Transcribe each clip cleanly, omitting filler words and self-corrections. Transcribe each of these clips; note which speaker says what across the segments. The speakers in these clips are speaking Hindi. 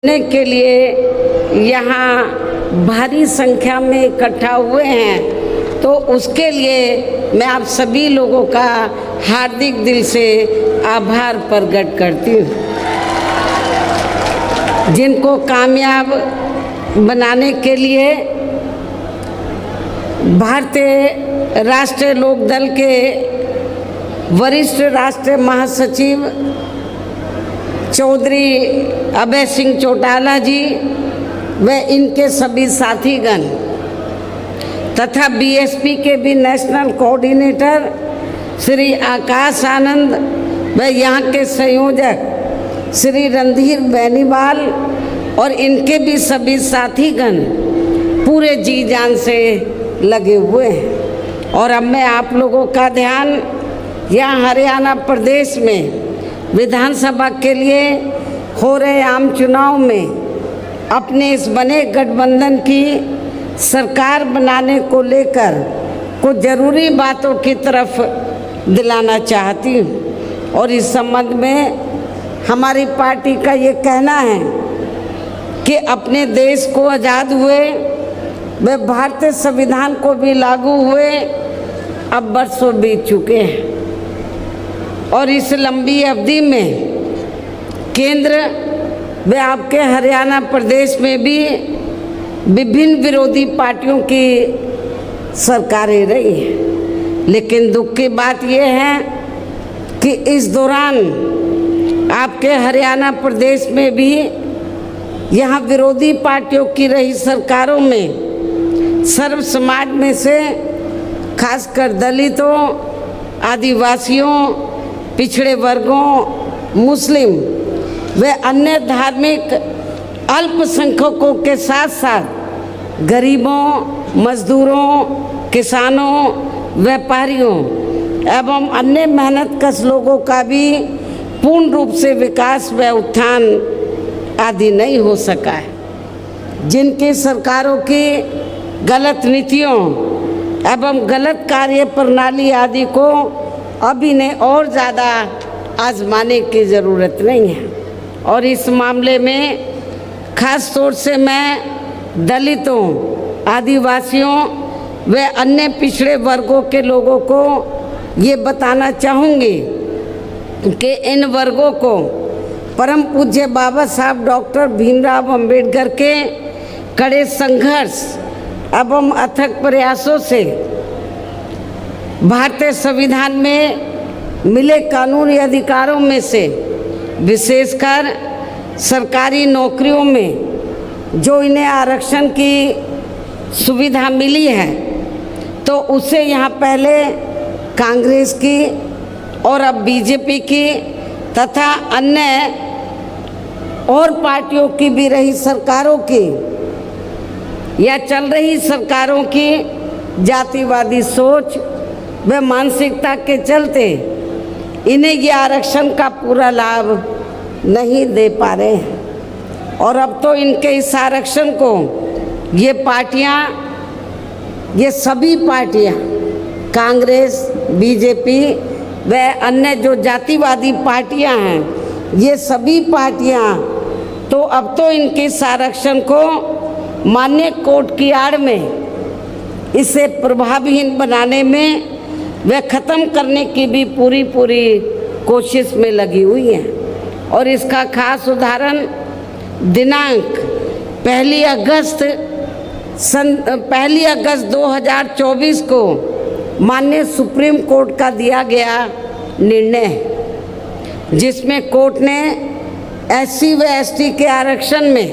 Speaker 1: के लिए यहाँ भारी संख्या में इकट्ठा हुए हैं, तो उसके लिए मैं आप सभी लोगों का हार्दिक दिल से आभार प्रकट करती हूँ। जिनको कामयाब बनाने के लिए भारतीय राष्ट्रीय लोकदल के वरिष्ठ राष्ट्रीय महासचिव चौधरी अभय सिंह चौटाला जी व इनके सभी साथीगण तथा बीएसपी के भी नेशनल कोऑर्डिनेटर श्री आकाश आनंद व यहाँ के संयोजक श्री रणधीर बेनीवाल और इनके भी सभी साथीगण पूरे जी जान से लगे हुए हैं। और अब मैं आप लोगों का ध्यान यहाँ हरियाणा प्रदेश में विधानसभा के लिए हो रहे आम चुनाव में अपने इस बने गठबंधन की सरकार बनाने को लेकर कुछ ज़रूरी बातों की तरफ दिलाना चाहती हूँ। और इस संबंध में हमारी पार्टी का ये कहना है कि अपने देश को आज़ाद हुए व भारतीय संविधान को भी लागू हुए अब बरसों बीत चुके हैं, और इस लंबी अवधि में केंद्र व आपके हरियाणा प्रदेश में भी विभिन्न विरोधी पार्टियों की सरकारें रही हैं। लेकिन दुख की बात यह है कि इस दौरान आपके हरियाणा प्रदेश में भी यहाँ विरोधी पार्टियों की रही सरकारों में सर्व समाज में से खासकर दलितों, आदिवासियों, पिछड़े वर्गों, मुस्लिम व अन्य धार्मिक अल्पसंख्यकों के साथ साथ गरीबों, मजदूरों, किसानों, व्यापारियों एवं अन्य मेहनतकश लोगों का भी पूर्ण रूप से विकास व उत्थान आदि नहीं हो सका है। जिनकी सरकारों की गलत नीतियों एवं गलत कार्य प्रणाली आदि को अभी ने और ज़्यादा आजमाने की ज़रूरत नहीं है। और इस मामले में ख़ास तौर से मैं दलितों, आदिवासियों व अन्य पिछड़े वर्गों के लोगों को ये बताना चाहूँगी कि इन वर्गों को परम पूज्य बाबा साहब डॉक्टर भीमराव अंबेडकर के कड़े संघर्ष एवं अथक प्रयासों से भारतीय संविधान में मिले कानूनी अधिकारों में से विशेषकर सरकारी नौकरियों में जो इन्हें आरक्षण की सुविधा मिली है, तो उसे यहाँ पहले कांग्रेस की और अब बीजेपी की तथा अन्य और पार्टियों की भी रही सरकारों की या चल रही सरकारों की जातिवादी सोच व मानसिकता के चलते इन्हें ये आरक्षण का पूरा लाभ नहीं दे पा रहे हैं। और अब तो इनके इस आरक्षण को ये पार्टियां, ये सभी पार्टियां, कांग्रेस, बीजेपी व अन्य जो जातिवादी पार्टियां हैं, ये सभी पार्टियां तो अब तो इनके इस आरक्षण को मान्य कोर्ट की आड़ में इसे प्रभावहीन बनाने में वे ख़त्म करने की भी पूरी कोशिश में लगी हुई है। और इसका खास उदाहरण दिनांक 1 अगस्त 2024 को माननीय सुप्रीम कोर्ट का दिया गया निर्णय है, जिसमें कोर्ट ने एससी व एसटी के आरक्षण में,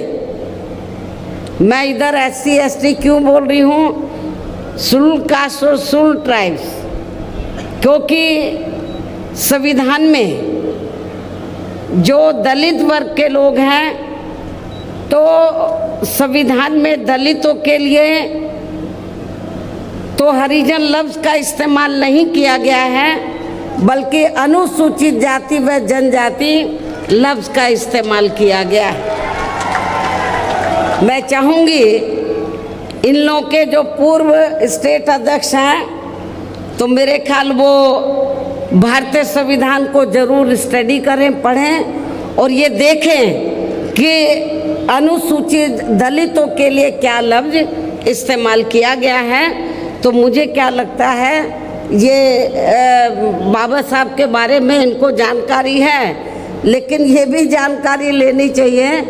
Speaker 1: मैं इधर एससी एसटी क्यों बोल रही हूँ, शेड्यूल कास्ट और शेड्यूल ट्राइब्स, क्योंकि संविधान में जो दलित वर्ग के लोग हैं, तो संविधान में दलितों के लिए तो हरिजन लफ्ज़ का इस्तेमाल नहीं किया गया है, बल्कि अनुसूचित जाति व जनजाति लफ्ज़ का इस्तेमाल किया गया है। मैं चाहूँगी इन लोगों के जो पूर्व स्टेट अध्यक्ष हैं, तो मेरे ख्याल वो भारतीय संविधान को ज़रूर स्टडी करें, पढ़ें और ये देखें कि अनुसूचित दलितों के लिए क्या लफ्ज इस्तेमाल किया गया है, तो मुझे क्या लगता है ये बाबा साहब के बारे में इनको जानकारी है, लेकिन ये भी जानकारी लेनी चाहिए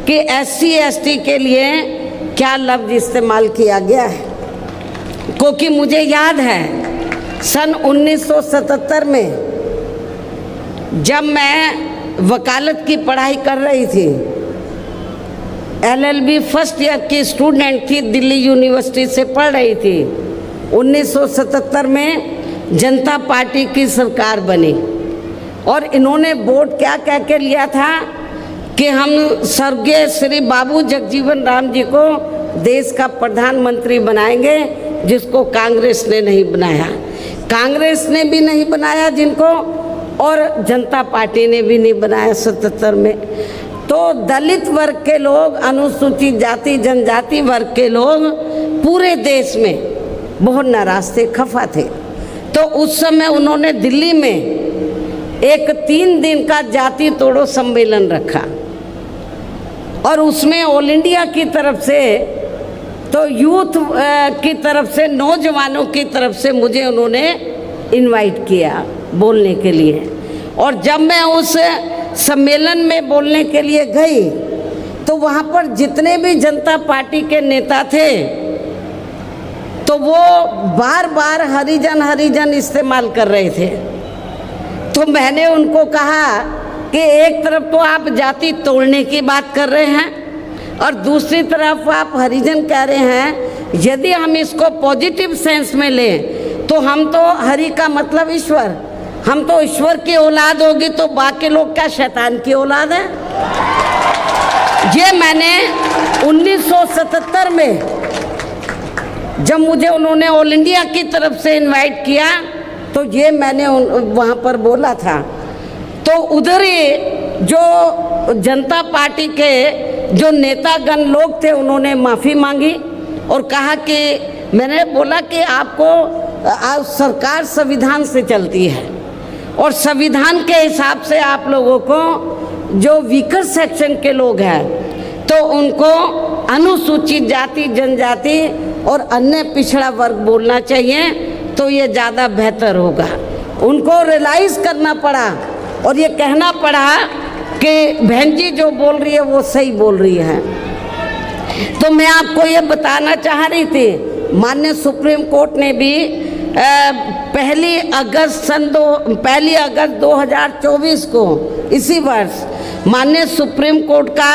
Speaker 1: कि SC ST के लिए क्या लफ्ज इस्तेमाल किया गया है। क्योंकि मुझे याद है सन 1977 में जब मैं वकालत की पढ़ाई कर रही थी, LLB फर्स्ट ईयर की स्टूडेंट थी, दिल्ली यूनिवर्सिटी से पढ़ रही थी। 1977 में जनता पार्टी की सरकार बनी और इन्होंने वोट क्या कह के लिया था कि हम स्वर्गीय श्री बाबू जगजीवन राम जी को देश का प्रधानमंत्री बनाएंगे, जिसको कांग्रेस ने नहीं बनाया। कांग्रेस ने भी नहीं बनाया जिनको, और जनता पार्टी ने भी नहीं बनाया 77 में। तो दलित वर्ग के लोग, अनुसूचित जाति जनजाति वर्ग के लोग पूरे देश में बहुत नाराज थे, खफा थे। तो उस समय उन्होंने दिल्ली में एक 3 दिन का जाति तोड़ो सम्मेलन रखा और उसमें ऑल इंडिया की तरफ से, तो यूथ की तरफ से, नौजवानों की तरफ से मुझे उन्होंने इनवाइट किया बोलने के लिए। और जब मैं उस सम्मेलन में बोलने के लिए गई तो वहाँ पर जितने भी जनता पार्टी के नेता थे तो वो बार बार हरिजन हरिजन इस्तेमाल कर रहे थे। तो मैंने उनको कहा कि एक तरफ तो आप जाति तोड़ने की बात कर रहे हैं और दूसरी तरफ आप हरिजन कह रहे हैं। यदि हम इसको पॉजिटिव सेंस में लें तो हम तो हरि का मतलब ईश्वर, हम तो ईश्वर की औलाद होगी, तो बाकी लोग क्या शैतान की औलाद है? ये मैंने 1977 में जब मुझे उन्होंने ऑल इंडिया की तरफ से इनवाइट किया तो ये मैंने वहाँ पर बोला था। तो उधर ही जो जनता पार्टी के जो नेतागण लोग थे उन्होंने माफ़ी मांगी और कहा कि, मैंने बोला कि आपको सरकार संविधान से चलती है और संविधान के हिसाब से आप लोगों को जो वीकर सेक्शन के लोग हैं तो उनको अनुसूचित जाति जनजाति और अन्य पिछड़ा वर्ग बोलना चाहिए, तो ये ज़्यादा बेहतर होगा। उनको रियलाइज़ करना पड़ा और ये कहना पड़ा कि बहन जी जो बोल रही है वो सही बोल रही है। तो मैं आपको ये बताना चाह रही थी, माननीय सुप्रीम कोर्ट ने भी 1 अगस्त 2024 को, इसी वर्ष, माननीय सुप्रीम कोर्ट का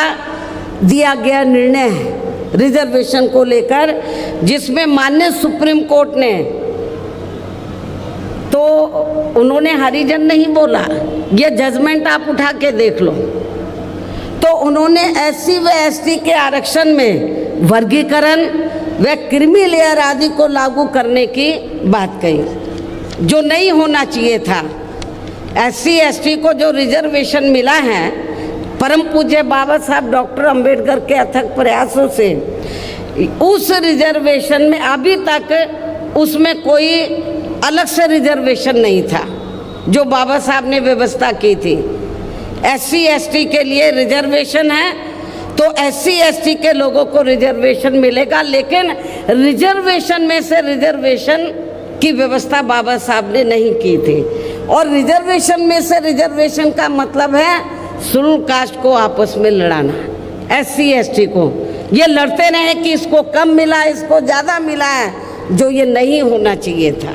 Speaker 1: दिया गया निर्णय है रिजर्वेशन को लेकर, जिसमें माननीय सुप्रीम कोर्ट ने, तो उन्होंने हरिजन नहीं बोला, ये जजमेंट आप उठा के देख लो, तो उन्होंने SC व ST के आरक्षण में वर्गीकरण व क्रीमी लेयर आदि को लागू करने की बात कही, जो नहीं होना चाहिए था। SC ST को जो रिजर्वेशन मिला है परम पूज्य बाबा साहब डॉक्टर अंबेडकर के अथक प्रयासों से, उस रिजर्वेशन में अभी तक उसमें कोई अलग से रिजर्वेशन नहीं था जो बाबा साहब ने व्यवस्था की थी। SC ST के लिए रिजर्वेशन है तो SC ST के लोगों को रिजर्वेशन मिलेगा, लेकिन रिजर्वेशन में से रिजर्वेशन की व्यवस्था बाबा साहब ने नहीं की थी। और रिजर्वेशन में से रिजर्वेशन का मतलब है शेड्यूल कास्ट को आपस में लड़ाना, SC ST को ये लड़ते रहे कि इसको कम मिला, इसको ज़्यादा मिला है, जो ये नहीं होना चाहिए था,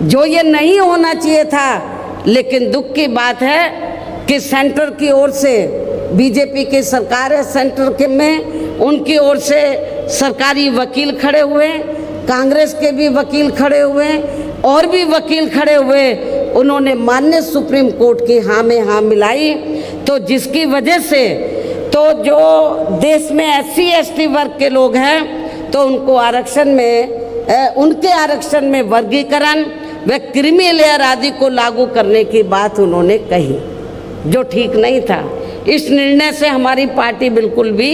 Speaker 1: जो ये नहीं होना चाहिए था। लेकिन दुख की बात है कि सेंटर की ओर से, बीजेपी की सरकार है सेंटर के में, उनकी ओर से सरकारी वकील खड़े हुए, कांग्रेस के भी वकील खड़े हुए और भी वकील खड़े हुए, उन्होंने माननीय सुप्रीम कोर्ट की हाँ में हाँ मिलाई, तो जिसकी वजह से तो जो देश में SC ST वर्ग के लोग हैं तो उनको आरक्षण में, उनके आरक्षण में वर्गीकरण व क्रीमी लेयर आदि को लागू करने की बात उन्होंने कही, जो ठीक नहीं था। इस निर्णय से हमारी पार्टी बिल्कुल भी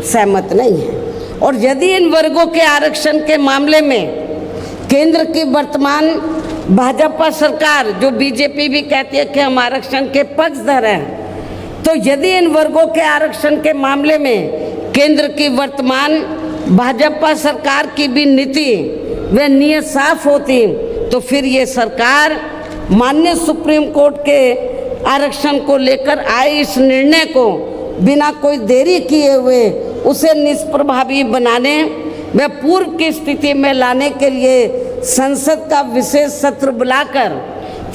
Speaker 1: सहमत नहीं है। और यदि इन वर्गों के आरक्षण के मामले में केंद्र की वर्तमान भाजपा सरकार, जो बीजेपी भी कहती है कि हम आरक्षण के पक्षधर हैं, तो यदि इन वर्गों के आरक्षण के मामले में केंद्र की वर्तमान भाजपा सरकार की भी नीति व नीयत साफ होती तो फिर ये सरकार माननीय सुप्रीम कोर्ट के आरक्षण को लेकर आए इस निर्णय को बिना कोई देरी किए हुए उसे निष्प्रभावी बनाने व पूर्व की स्थिति में लाने के लिए संसद का विशेष सत्र बुलाकर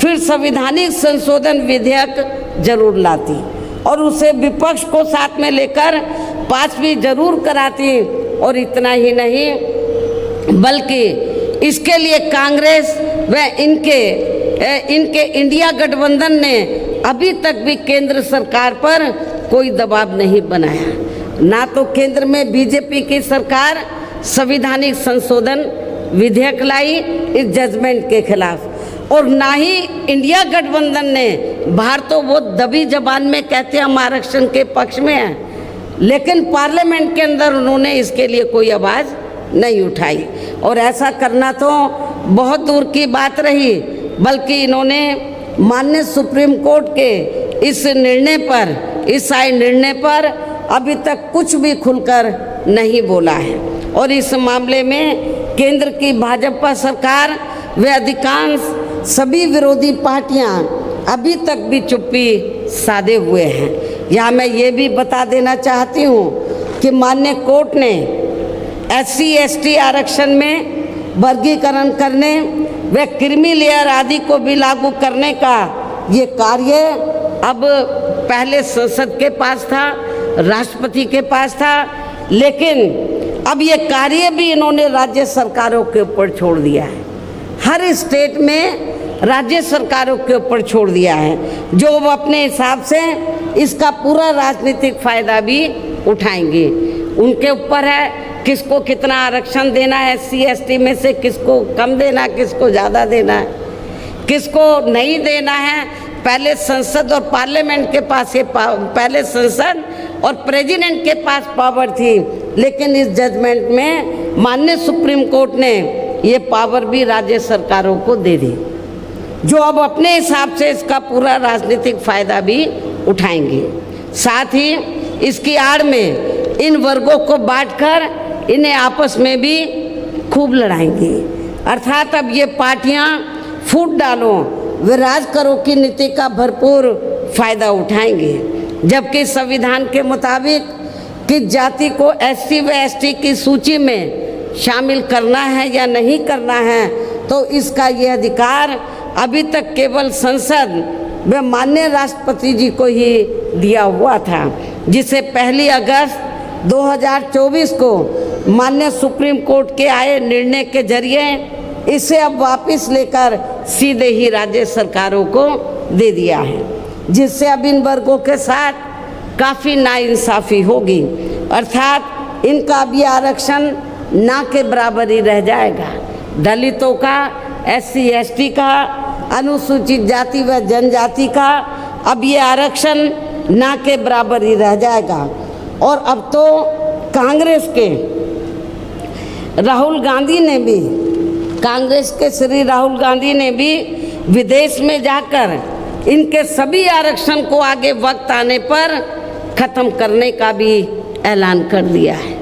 Speaker 1: फिर संवैधानिक संशोधन विधेयक जरूर लाती और उसे विपक्ष को साथ में लेकर पास भी जरूर कराती। और इतना ही नहीं बल्कि इसके लिए कांग्रेस व इनके इंडिया गठबंधन ने अभी तक भी केंद्र सरकार पर कोई दबाव नहीं बनाया। ना तो केंद्र में बीजेपी की सरकार संवैधानिक संशोधन विधेयक लाई इस जजमेंट के खिलाफ, और ना ही इंडिया गठबंधन ने, बाहर तो वो दबी जबान में कहते हैं हम आरक्षण के पक्ष में हैं, लेकिन पार्लियामेंट के अंदर उन्होंने इसके लिए कोई आवाज़ नहीं उठाई। और ऐसा करना तो बहुत दूर की बात रही, बल्कि इन्होंने माननीय सुप्रीम कोर्ट के इस निर्णय पर अभी तक कुछ भी खुलकर नहीं बोला है। और इस मामले में केंद्र की भाजपा सरकार व अधिकांश सभी विरोधी पार्टियां अभी तक भी चुप्पी साधे हुए हैं। यहाँ मैं ये भी बता देना चाहती हूँ कि माननीय कोर्ट ने SC/ST आरक्षण में वर्गीकरण करने व क्रीमी लेयर आदि को भी लागू करने का ये कार्य अब पहले संसद के पास था, राष्ट्रपति के पास था, लेकिन अब ये कार्य भी इन्होंने राज्य सरकारों के ऊपर छोड़ दिया है। हर स्टेट में राज्य सरकारों के ऊपर छोड़ दिया है, जो वो अपने हिसाब से इसका पूरा राजनीतिक फायदा भी उठाएंगे। उनके ऊपर है किसको कितना आरक्षण देना है, SC/ST में से किसको कम देना, किसको ज़्यादा देना है, किसको नहीं देना है। पहले संसद और पार्लियामेंट के पास ये पहले संसद और प्रेसिडेंट के पास पावर थी, लेकिन इस जजमेंट में माननीय सुप्रीम कोर्ट ने ये पावर भी राज्य सरकारों को दे दी, जो अब अपने हिसाब से इसका पूरा राजनीतिक फायदा भी उठाएंगे। साथ ही इसकी आड़ में इन वर्गों को बांटकर इन्हें आपस में भी खूब लड़ाएंगे। अर्थात अब ये पार्टियां फूट डालो वे राज करो की नीति का भरपूर फायदा उठाएंगे, जबकि संविधान के मुताबिक किस जाति को SC व ST की सूची में शामिल करना है या नहीं करना है, तो इसका ये अधिकार अभी तक केवल संसद व माननीय राष्ट्रपति जी को ही दिया हुआ था, जिसे 1 अगस्त 2024 को माननीय सुप्रीम कोर्ट के आए निर्णय के जरिए इसे अब वापस लेकर सीधे ही राज्य सरकारों को दे दिया है, जिससे अब इन वर्गों के साथ काफ़ी नाइंसाफ़ी होगी। अर्थात इनका अब ये आरक्षण ना के बराबर ही रह जाएगा। दलितों का, SC/ST का, अनुसूचित जाति व जनजाति का अब ये आरक्षण ना के बराबर ही रह जाएगा। और अब तो कांग्रेस के श्री राहुल गांधी ने भी विदेश में जाकर इनके सभी आरक्षण को आगे वक्त आने पर ख़त्म करने का भी ऐलान कर दिया है।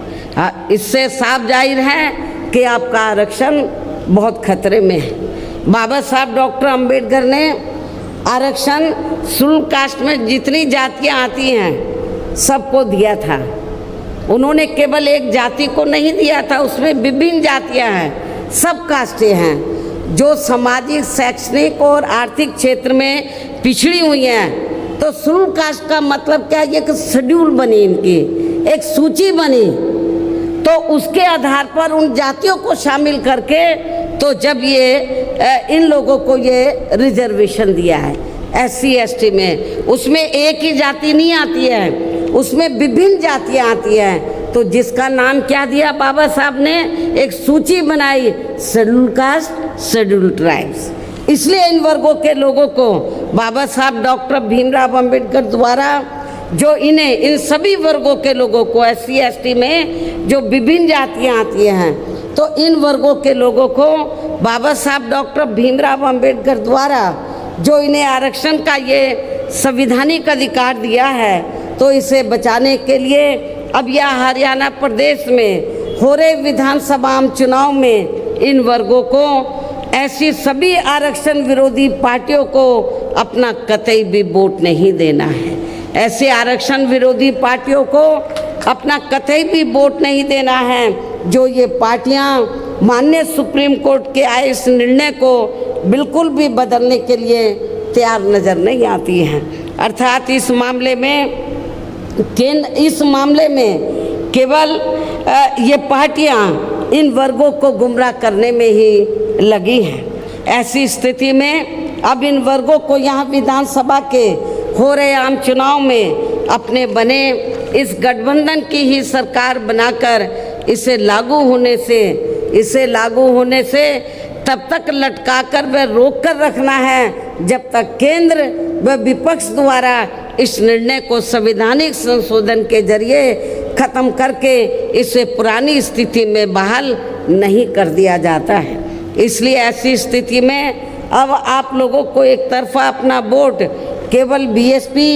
Speaker 1: इससे साफ जाहिर है कि आपका आरक्षण बहुत खतरे में है। बाबा साहब डॉक्टर अंबेडकर ने आरक्षण शेड्यूल कास्ट में जितनी जातियां आती हैं सबको दिया था। उन्होंने केवल एक जाति को नहीं दिया था, उसमें विभिन्न जातियां हैं, सब कास्टें हैं जो सामाजिक, शैक्षणिक और आर्थिक क्षेत्र में पिछड़ी हुई हैं। तो शेड्यूल कास्ट का मतलब क्या है, एक शेड्यूल बनी, इनकी एक सूची बनी, तो उसके आधार पर उन जातियों को शामिल करके तो जब ये इन लोगों को ये रिजर्वेशन दिया है SC/ST में, उसमें एक ही जाति नहीं आती है, उसमें विभिन्न जातियां आती हैं। तो जिसका नाम क्या दिया बाबा साहब ने, एक सूची बनाई, शेड्यूल कास्ट, शेड्यूल ट्राइब्स। इसलिए इन वर्गों के लोगों को बाबा साहब डॉक्टर भीमराव अंबेडकर द्वारा जो इन सभी वर्गों के लोगों को SC/ST में जो विभिन्न जातियां आती हैं, तो इन वर्गों के लोगों को बाबा साहब डॉक्टर भीमराव अंबेडकर द्वारा जो इन्हें आरक्षण का ये संवैधानिक अधिकार दिया है, तो इसे बचाने के लिए अब यह हरियाणा प्रदेश में हो रहे विधानसभा चुनाव में इन वर्गों को, ऐसी सभी आरक्षण विरोधी पार्टियों को अपना कतई भी वोट नहीं देना है। ऐसे आरक्षण विरोधी पार्टियों को अपना कतई भी वोट नहीं देना है जो ये पार्टियां माननीय सुप्रीम कोर्ट के आए इस निर्णय को बिल्कुल भी बदलने के लिए तैयार नज़र नहीं आती हैं। अर्थात इस मामले में केवल ये पार्टियां इन वर्गों को गुमराह करने में ही लगी हैं। ऐसी स्थिति में अब इन वर्गों को यहाँ विधानसभा के हो रहे आम चुनाव में अपने बने इस गठबंधन की ही सरकार बनाकर इसे लागू होने से तब तक लटकाकर व रोक कर रखना है जब तक केंद्र व विपक्ष द्वारा इस निर्णय को संवैधानिक संशोधन के जरिए खत्म करके इसे पुरानी स्थिति में बहाल नहीं कर दिया जाता है। इसलिए ऐसी स्थिति में अब आप लोगों को एक तरफा अपना वोट केवल बीएसपी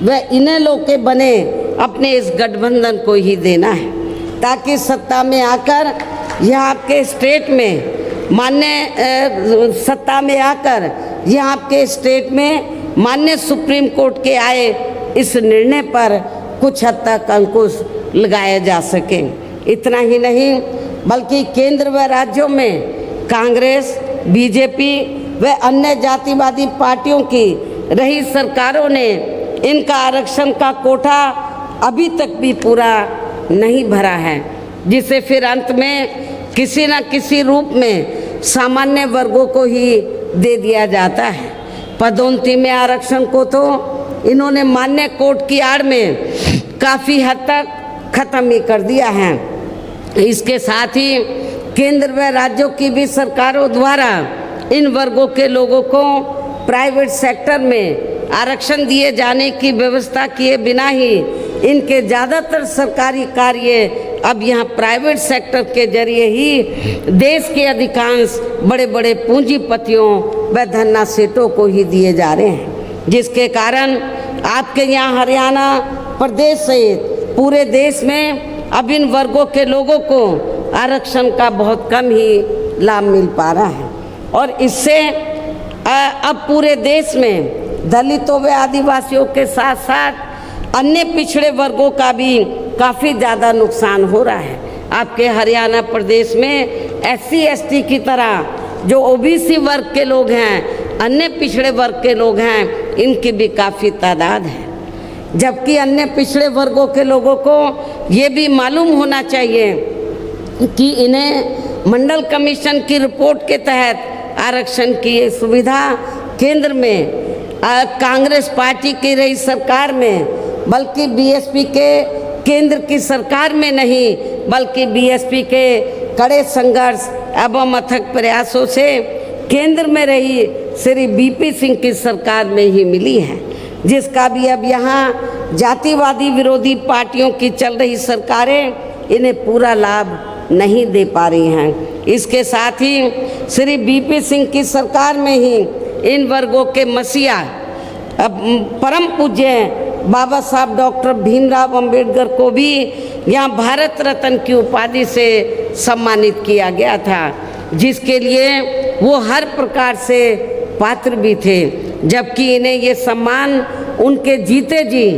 Speaker 1: व इनेलो के बने अपने इस गठबंधन को ही देना है, ताकि सत्ता में आकर यह आपके स्टेट में माननीय सुप्रीम कोर्ट के आए इस निर्णय पर कुछ हद तक अंकुश लगाया जा सके। इतना ही नहीं बल्कि केंद्र व राज्यों में कांग्रेस, बीजेपी व अन्य जातिवादी पार्टियों की रही सरकारों ने इनका आरक्षण का कोटा अभी तक भी पूरा नहीं भरा है, जिसे फिर अंत में किसी न किसी रूप में सामान्य वर्गों को ही दे दिया जाता है। पदोन्नति में आरक्षण को तो इन्होंने मान्य कोर्ट की आड़ में काफ़ी हद तक खत्म ही कर दिया है। इसके साथ ही केंद्र व राज्यों की भी सरकारों द्वारा इन वर्गों के लोगों को प्राइवेट सेक्टर में आरक्षण दिए जाने की व्यवस्था किए बिना ही इनके ज़्यादातर सरकारी कार्य अब यहाँ प्राइवेट सेक्टर के जरिए ही देश के अधिकांश बड़े बड़े पूंजीपतियों व धन्ना सेठों को ही दिए जा रहे हैं, जिसके कारण आपके यहाँ हरियाणा प्रदेश सहित पूरे देश में अब इन वर्गों के लोगों को आरक्षण का बहुत कम ही लाभ मिल पा रहा है। और इससे अब पूरे देश में दलितों व आदिवासियों के साथ साथ अन्य पिछड़े वर्गों का भी काफ़ी ज़्यादा नुकसान हो रहा है। आपके हरियाणा प्रदेश में SC ST की तरह जो OBC वर्ग के लोग हैं, अन्य पिछड़े वर्ग के लोग हैं, इनकी भी काफ़ी तादाद है। जबकि अन्य पिछड़े वर्गों के लोगों को ये भी मालूम होना चाहिए कि इन्हें मंडल कमीशन की रिपोर्ट के तहत आरक्षण की ये सुविधा केंद्र में कांग्रेस पार्टी की रही सरकार में, बल्कि बीएसपी के केंद्र की सरकार में नहीं, बल्कि बीएसपी के कड़े संघर्ष एवं अथक प्रयासों से केंद्र में रही श्री बीपी सिंह की सरकार में ही मिली है, जिसका भी अब यहाँ जातिवादी विरोधी पार्टियों की चल रही सरकारें इन्हें पूरा लाभ नहीं दे पा रही हैं। इसके साथ ही श्री बीपी सिंह की सरकार में ही इन वर्गों के मसीहा परम पूज्य बाबा साहब डॉक्टर भीमराव अंबेडकर को भी यहाँ भारत रत्न की उपाधि से सम्मानित किया गया था, जिसके लिए वो हर प्रकार से पात्र भी थे। जबकि इन्हें ये सम्मान उनके जीते जी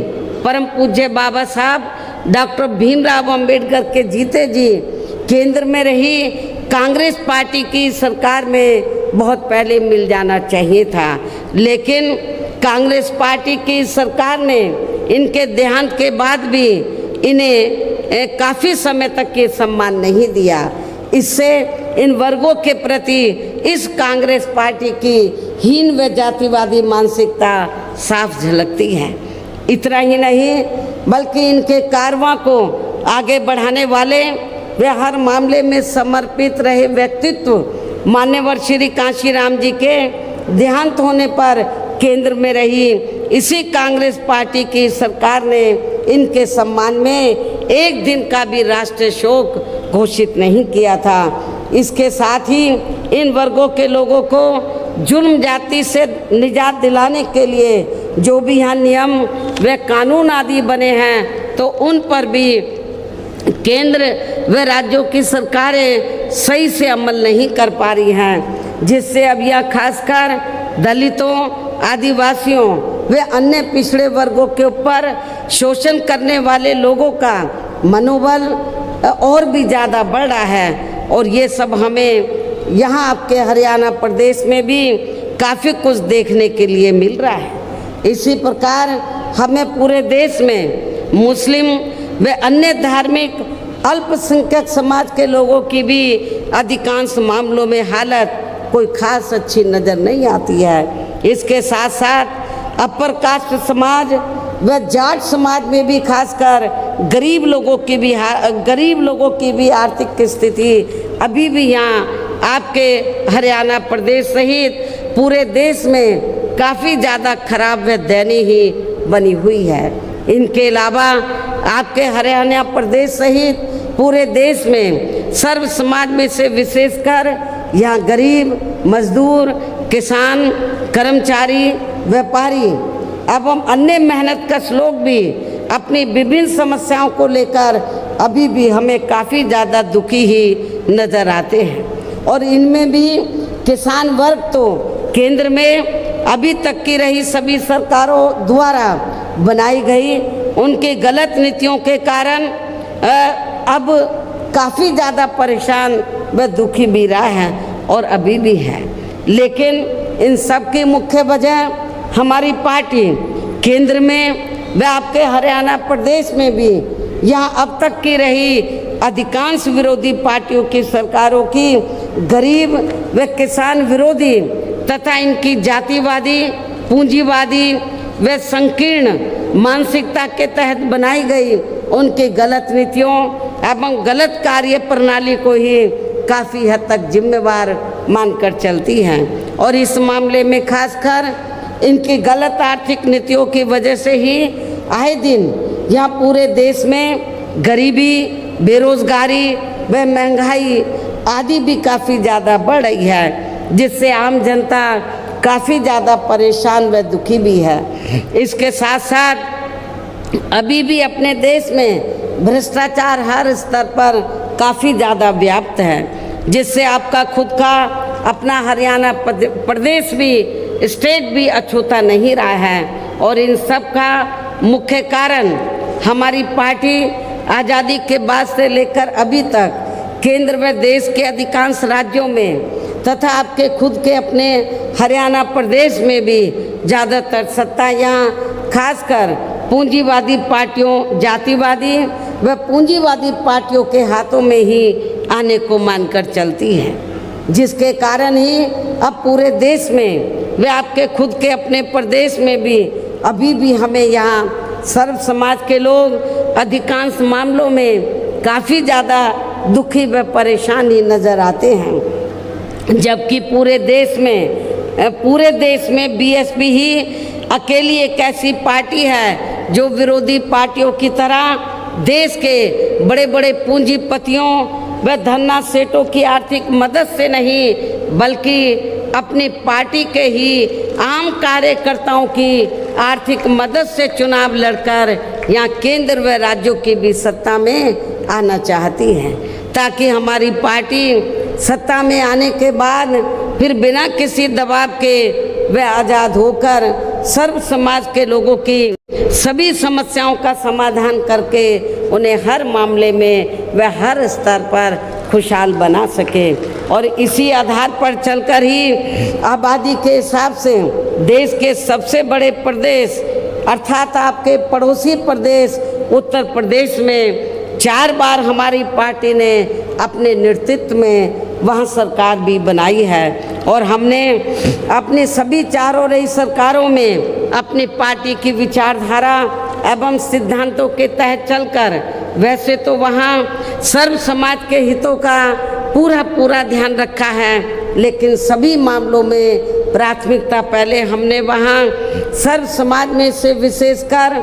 Speaker 1: परम पूज्य बाबा साहब डॉक्टर भीमराव अंबेडकर के जीते जी केंद्र में रही कांग्रेस पार्टी की सरकार में बहुत पहले मिल जाना चाहिए था, लेकिन कांग्रेस पार्टी की सरकार ने इनके देहांत के बाद भी इन्हें काफ़ी समय तक ये सम्मान नहीं दिया। इससे इन वर्गों के प्रति इस कांग्रेस पार्टी की हीन व जातिवादी मानसिकता साफ झलकती है। इतना ही नहीं बल्कि इनके कारवां को आगे बढ़ाने वाले वे हर मामले में समर्पित रहे व्यक्तित्व मान्यवर श्री कांशीराम जी के देहांत होने पर केंद्र में रही इसी कांग्रेस पार्टी की सरकार ने इनके सम्मान में एक दिन का भी राष्ट्रीय शोक घोषित नहीं किया था। इसके साथ ही इन वर्गों के लोगों को जुल्म जाति से निजात दिलाने के लिए जो भी यहाँ नियम व कानून आदि बने हैं तो उन पर भी केंद्र व राज्यों की सरकारें सही से अमल नहीं कर पा रही हैं, जिससे अब यह खासकर दलितों, आदिवासियों व अन्य पिछड़े वर्गों के ऊपर शोषण करने वाले लोगों का मनोबल और भी ज़्यादा बढ़ रहा है। और ये सब हमें यहाँ आपके हरियाणा प्रदेश में भी काफ़ी कुछ देखने के लिए मिल रहा है। इसी प्रकार हमें पूरे देश में मुस्लिम व अन्य धार्मिक अल्पसंख्यक समाज के लोगों की भी अधिकांश मामलों में हालत कोई खास अच्छी नज़र नहीं आती है। इसके साथ साथ अपर कास्ट समाज व जाट समाज में भी खासकर गरीब लोगों की भी आर्थिक स्थिति अभी भी यहाँ आपके हरियाणा प्रदेश सहित पूरे देश में काफ़ी ज़्यादा खराब व दयनीय ही बनी हुई है। इनके अलावा आपके हरियाणा प्रदेश सहित पूरे देश में सर्व समाज में से विशेषकर यहाँ गरीब, मजदूर, किसान, कर्मचारी, व्यापारी एवं अन्य मेहनतकश लोग भी अपनी विभिन्न समस्याओं को लेकर अभी भी हमें काफ़ी ज़्यादा दुखी ही नज़र आते हैं। और इनमें भी किसान वर्ग तो केंद्र में अभी तक की रही सभी सरकारों द्वारा बनाई गई उनकी गलत नीतियों के कारण अब काफ़ी ज़्यादा परेशान व दुखी भी रहा है और अभी भी है। लेकिन इन सब की मुख्य वजह हमारी पार्टी केंद्र में व आपके हरियाणा प्रदेश में भी यहाँ अब तक की रही अधिकांश विरोधी पार्टियों की सरकारों की गरीब व किसान विरोधी तथा इनकी जातिवादी, पूंजीवादी व संकीर्ण मानसिकता के तहत बनाई गई उनकी गलत नीतियों एवं गलत कार्य प्रणाली को ही काफ़ी हद तक जिम्मेवार मानकर चलती हैं। और इस मामले में खासकर इनकी गलत आर्थिक नीतियों की वजह से ही आए दिन यहाँ पूरे देश में गरीबी, बेरोजगारी व महंगाई आदि भी काफ़ी ज़्यादा बढ़ रही है, जिससे आम जनता काफ़ी ज़्यादा परेशान व दुखी भी है। इसके साथ साथ अभी भी अपने देश में भ्रष्टाचार हर स्तर पर काफ़ी ज़्यादा व्याप्त है, जिससे आपका खुद का अपना हरियाणा प्रदेश भी स्टेट भी अछूता नहीं रहा है। और इन सब का मुख्य कारण हमारी पार्टी आज़ादी के बाद से लेकर अभी तक केंद्र व देश के अधिकांश राज्यों में तथा आपके खुद के अपने हरियाणा प्रदेश में भी ज़्यादातर सत्ता यहाँ खासकर पूंजीवादी पार्टियों, जातिवादी व पूंजीवादी पार्टियों के हाथों में ही आने को मानकर चलती है, जिसके कारण ही अब पूरे देश में व आपके खुद के अपने प्रदेश में भी अभी भी हमें यहाँ सर्व समाज के लोग अधिकांश मामलों में काफ़ी ज़्यादा दुखी व परेशान ही नज़र आते हैं। जबकि पूरे देश में बीएसपी ही अकेली एक ऐसी पार्टी है जो विरोधी पार्टियों की तरह देश के बड़े बड़े पूंजीपतियों व धन्ना सेठों की आर्थिक मदद से नहीं बल्कि अपनी पार्टी के ही आम कार्यकर्ताओं की आर्थिक मदद से चुनाव लड़कर यहाँ केंद्र व राज्यों की भी सत्ता में आना चाहती है, ताकि हमारी पार्टी सत्ता में आने के बाद फिर बिना किसी दबाव के व आज़ाद होकर सर्व समाज के लोगों की सभी समस्याओं का समाधान करके उन्हें हर मामले में व हर स्तर पर खुशहाल बना सके। और इसी आधार पर चलकर ही आबादी के हिसाब से देश के सबसे बड़े प्रदेश अर्थात आपके पड़ोसी प्रदेश उत्तर प्रदेश में 4 बार हमारी पार्टी ने अपने नेतृत्व में वहाँ सरकार भी बनाई है। और हमने अपनी सभी चारों रही सरकारों में अपनी पार्टी की विचारधारा एवं सिद्धांतों के तहत चलकर वैसे तो वहाँ सर्व समाज के हितों का पूरा ध्यान रखा है, लेकिन सभी मामलों में प्राथमिकता पहले हमने वहाँ सर्व समाज में से विशेषकर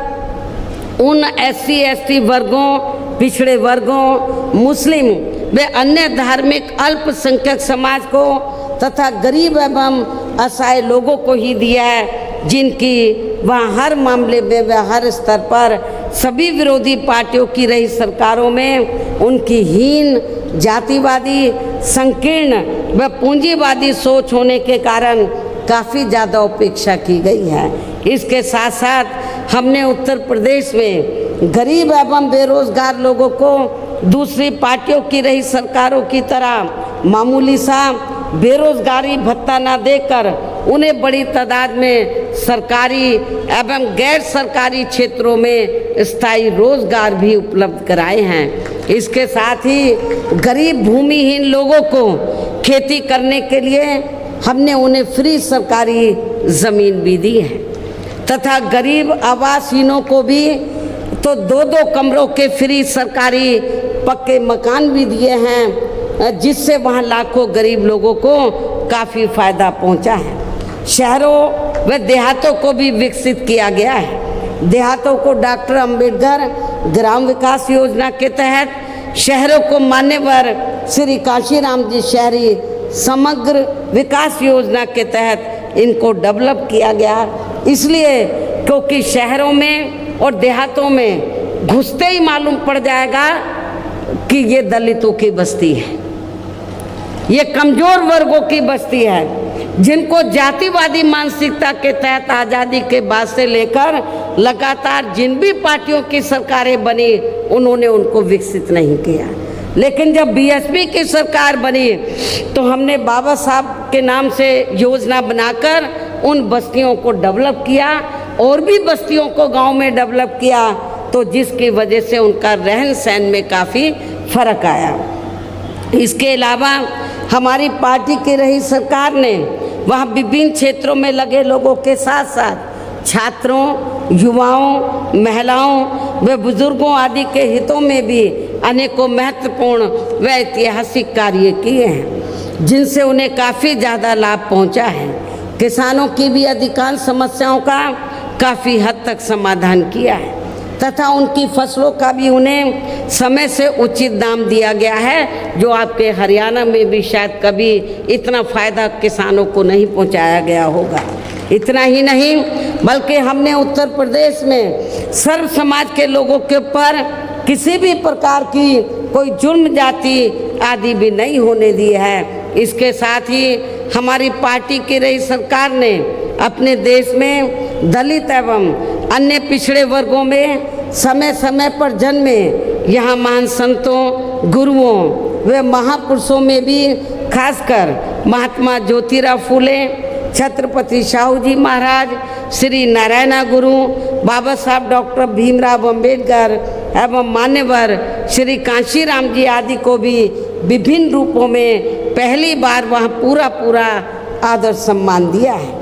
Speaker 1: उन SC ST वर्गों, पिछड़े वर्गों, मुस्लिम व अन्य धार्मिक अल्पसंख्यक समाज को तथा गरीब एवं असहाय लोगों को ही दिया है। जिनकी वह हर मामले में वह हर स्तर पर सभी विरोधी पार्टियों की रही सरकारों में उनकी हीन, जातिवादी, संकीर्ण व पूंजीवादी सोच होने के कारण काफ़ी ज़्यादा उपेक्षा की गई है। इसके साथ साथ हमने उत्तर प्रदेश में गरीब एवं बेरोजगार लोगों को दूसरी पार्टियों की रही सरकारों की तरह मामूली सा बेरोजगारी भत्ता न देकर उन्हें बड़ी तादाद में सरकारी एवं गैर सरकारी क्षेत्रों में स्थायी रोजगार भी उपलब्ध कराए हैं। इसके साथ ही गरीब भूमिहीन लोगों को खेती करने के लिए हमने उन्हें फ्री सरकारी ज़मीन भी दी है तथा गरीब आवासहीनों को भी तो 2-2 कमरों के फ्री सरकारी पक्के मकान भी दिए हैं, जिससे वहाँ लाखों गरीब लोगों को काफ़ी फ़ायदा पहुँचा है। शहरों व देहातों को भी विकसित किया गया है। देहातों को डॉक्टर अंबेडकर ग्राम विकास योजना के तहत, शहरों को मान्यवर श्री कांशीराम जी शहरी समग्र विकास योजना के तहत इनको डेवलप किया गया। इसलिए क्योंकि शहरों में और देहातों में घुसते ही मालूम पड़ जाएगा कि ये दलितों की बस्ती है, ये कमज़ोर वर्गों की बस्ती है, जिनको जातिवादी मानसिकता के तहत आज़ादी के बाद से लेकर लगातार जिन भी पार्टियों की सरकारें बनी उन्होंने उनको विकसित नहीं किया। लेकिन जब बीएसपी की सरकार बनी तो हमने बाबा साहब के नाम से योजना बनाकर उन बस्तियों को डेवलप किया और भी बस्तियों को गांव में डेवलप किया, तो जिसकी वजह से उनका रहन सहन में काफ़ी फर्क आया। इसके अलावा हमारी पार्टी की रही सरकार ने वहाँ विभिन्न क्षेत्रों में लगे लोगों के साथ साथ छात्रों, युवाओं, महिलाओं व बुजुर्गों आदि के हितों में भी अनेकों महत्वपूर्ण व ऐतिहासिक कार्य किए हैं, जिनसे उन्हें काफ़ी ज़्यादा लाभ पहुंचा है। किसानों की भी अधिकांश समस्याओं का काफ़ी हद तक समाधान किया है तथा उनकी फसलों का भी उन्हें समय से उचित दाम दिया गया है, जो आपके हरियाणा में भी शायद कभी इतना फ़ायदा किसानों को नहीं पहुंचाया गया होगा। इतना ही नहीं बल्कि हमने उत्तर प्रदेश में सर्व समाज के लोगों के ऊपर किसी भी प्रकार की कोई जुर्म जाति आदि भी नहीं होने दी है। इसके साथ ही हमारी पार्टी की रही सरकार ने अपने देश में दलित एवं अन्य पिछड़े वर्गों में समय समय पर जन्मे यहाँ महान संतों, गुरुओं व महापुरुषों में भी खासकर महात्मा ज्योतिराव फूले, छत्रपति शाहू जी महाराज, श्री नारायण गुरु, बाबा साहब डॉक्टर भीमराव अंबेडकर एवं मान्यवर श्री कांशीराम जी आदि को भी विभिन्न रूपों में पहली बार वहाँ पूरा आदर सम्मान दिया है,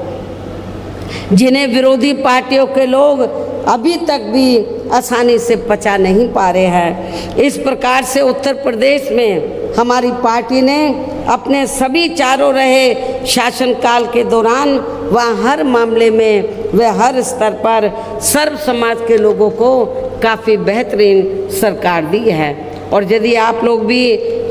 Speaker 1: जिन्हें विरोधी पार्टियों के लोग अभी तक भी आसानी से पचा नहीं पा रहे हैं। इस प्रकार से उत्तर प्रदेश में हमारी पार्टी ने अपने सभी चारों रहे शासनकाल के दौरान वह हर मामले में व हर स्तर पर सर्व समाज के लोगों को काफ़ी बेहतरीन सरकार दी है। और यदि आप लोग भी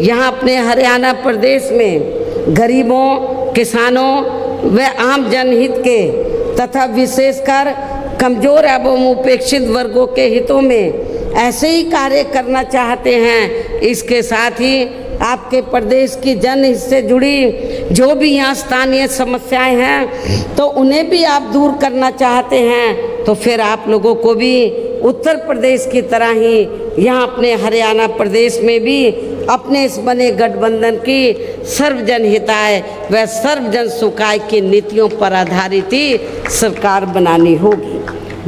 Speaker 1: यहाँ अपने हरियाणा प्रदेश में गरीबों, किसानों व आम जनहित के तथा विशेषकर कमज़ोर एवं उपेक्षित वर्गों के हितों में ऐसे ही कार्य करना चाहते हैं, इसके साथ ही आपके प्रदेश की जनहित से जुड़ी जो भी यहाँ स्थानीय समस्याएं हैं तो उन्हें भी आप दूर करना चाहते हैं, तो फिर आप लोगों को भी उत्तर प्रदेश की तरह ही यहाँ अपने हरियाणा प्रदेश में भी अपने इस बने गठबंधन की सर्वजन हिताय व सर्वजन सुखाय की नीतियों पर आधारित ही सरकार बनानी होगी,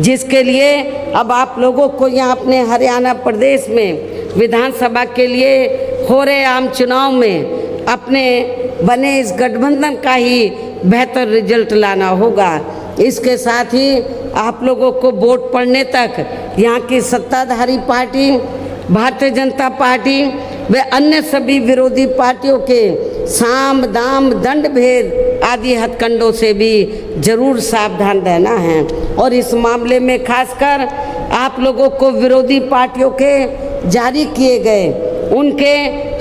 Speaker 1: जिसके लिए अब आप लोगों को यहाँ अपने हरियाणा प्रदेश में विधानसभा के लिए हो रहे आम चुनाव में अपने बने इस गठबंधन का ही बेहतर रिजल्ट लाना होगा। इसके साथ ही आप लोगों को वोट पड़ने तक यहाँ की सत्ताधारी पार्टी भारतीय जनता पार्टी व अन्य सभी विरोधी पार्टियों के साम दाम दंड भेद आदि हथकंडों से भी जरूर सावधान रहना है। और इस मामले में खासकर आप लोगों को विरोधी पार्टियों के जारी किए गए उनके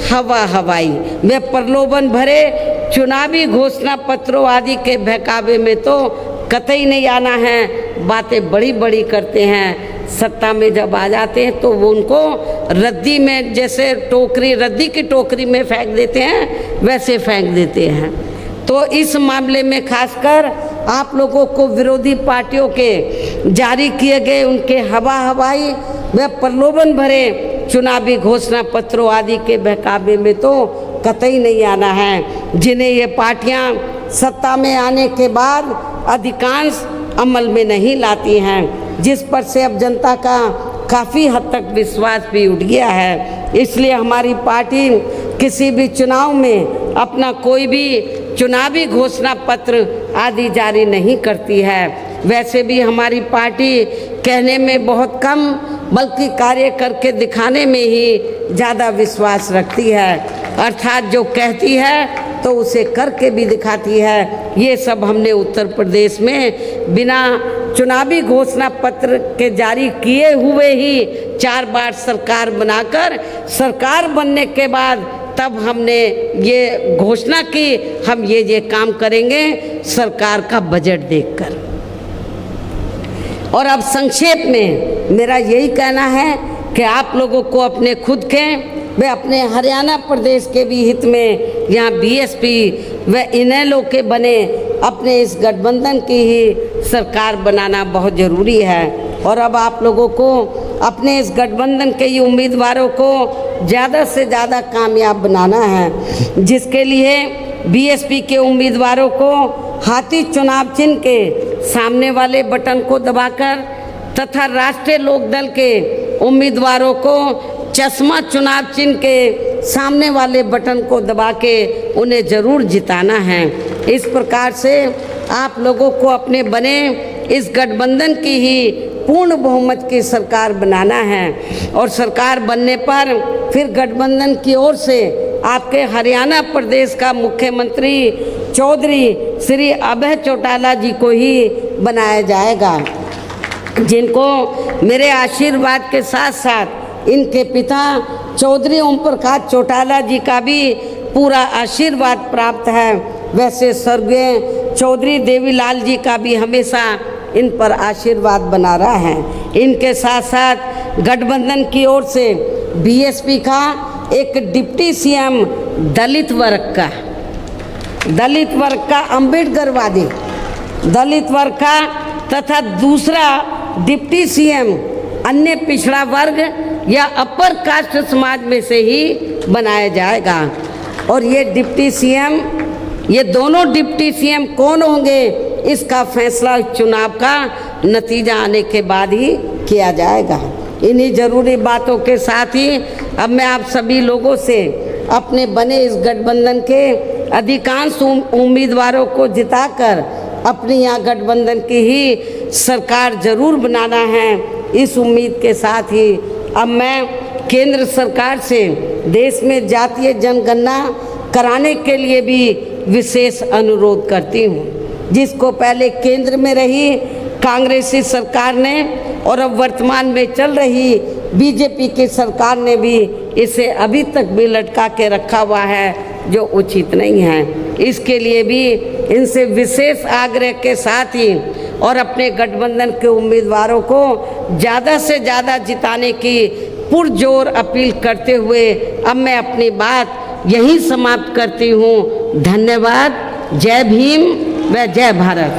Speaker 1: हवाई व प्रलोभन भरे चुनावी घोषणा पत्रों आदि के बहकावे में तो कतई नहीं आना है। बातें बड़ी बड़ी करते हैं, सत्ता में जब आ जाते हैं तो वो उनको रद्दी में, जैसे टोकरी, रद्दी की टोकरी में फेंक देते हैं, वैसे फेंक देते हैं। तो इस मामले में खासकर आप लोगों को विरोधी पार्टियों के जारी किए गए उनके हवाई व प्रलोभन भरे चुनावी घोषणा पत्रों आदि के बहकावे में तो कतई नहीं आना है, जिन्हें ये पार्टियां सत्ता में आने के बाद अधिकांश अमल में नहीं लाती हैं, जिस पर से अब जनता का काफ़ी हद तक विश्वास भी उठ गया है। इसलिए हमारी पार्टी किसी भी चुनाव में अपना कोई भी चुनावी घोषणा पत्र आदि जारी नहीं करती है। वैसे भी हमारी पार्टी कहने में बहुत कम बल्कि कार्य करके दिखाने में ही ज़्यादा विश्वास रखती है, अर्थात जो कहती है तो उसे करके भी दिखाती है। ये सब हमने उत्तर प्रदेश में बिना चुनावी घोषणा पत्र के जारी किए हुए ही 4 बार सरकार बनाकर, सरकार बनने के बाद तब हमने ये घोषणा की हम ये काम करेंगे सरकार का बजट देखकर। और अब संक्षेप में मेरा यही कहना है कि आप लोगों को अपने खुद के वे अपने हरियाणा प्रदेश के भी हित में यहाँ बीएसपी व इनेलो के बने अपने इस गठबंधन की ही सरकार बनाना बहुत ज़रूरी है। और अब आप लोगों को अपने इस गठबंधन के ही उम्मीदवारों को ज़्यादा से ज़्यादा कामयाब बनाना है, जिसके लिए बीएसपी के उम्मीदवारों को हाथी चुनाव चिन्ह के सामने वाले बटन को दबाकर तथा राष्ट्रीय लोकदल के उम्मीदवारों को चश्मा चुनाव चिन्ह के सामने वाले बटन को दबा के उन्हें ज़रूर जिताना है। इस प्रकार से आप लोगों को अपने बने इस गठबंधन की ही पूर्ण बहुमत की सरकार बनाना है। और सरकार बनने पर फिर गठबंधन की ओर से आपके हरियाणा प्रदेश का मुख्यमंत्री चौधरी श्री अभय चौटाला जी को ही बनाया जाएगा, जिनको मेरे आशीर्वाद के साथ साथ इनके पिता चौधरी ओम प्रकाश चौटाला जी का भी पूरा आशीर्वाद प्राप्त है। वैसे स्वर्गीय चौधरी देवीलाल जी का भी हमेशा इन पर आशीर्वाद बना रहा है। इनके साथ साथ गठबंधन की ओर से बीएसपी का एक डिप्टी सीएम दलित वर्ग का अम्बेडकरवादी दलित वर्ग का तथा दूसरा डिप्टी सीएम अन्य पिछड़ा वर्ग या अपर कास्ट समाज में से ही बनाया जाएगा। और ये दोनों डिप्टी सीएम कौन होंगे इसका फैसला चुनाव का नतीजा आने के बाद ही किया जाएगा। इन्हीं ज़रूरी बातों के साथ ही अब मैं आप सभी लोगों से अपने बने इस गठबंधन के अधिकांश उम्मीदवारों को जिताकर अपनी यहाँ गठबंधन की ही सरकार ज़रूर बनाना है। इस उम्मीद के साथ ही अब मैं केंद्र सरकार से देश में जातीय जनगणना कराने के लिए भी विशेष अनुरोध करती हूँ, जिसको पहले केंद्र में रही कांग्रेसी सरकार ने और अब वर्तमान में चल रही बीजेपी की सरकार ने भी इसे अभी तक भी लटका के रखा हुआ है, जो उचित नहीं है। इसके लिए भी इनसे विशेष आग्रह के साथ ही और अपने गठबंधन के उम्मीदवारों को ज़्यादा से ज़्यादा जिताने की पुरजोर अपील करते हुए अब मैं अपनी बात यहीं समाप्त करती हूँ। धन्यवाद। जय भीम व जय भारत।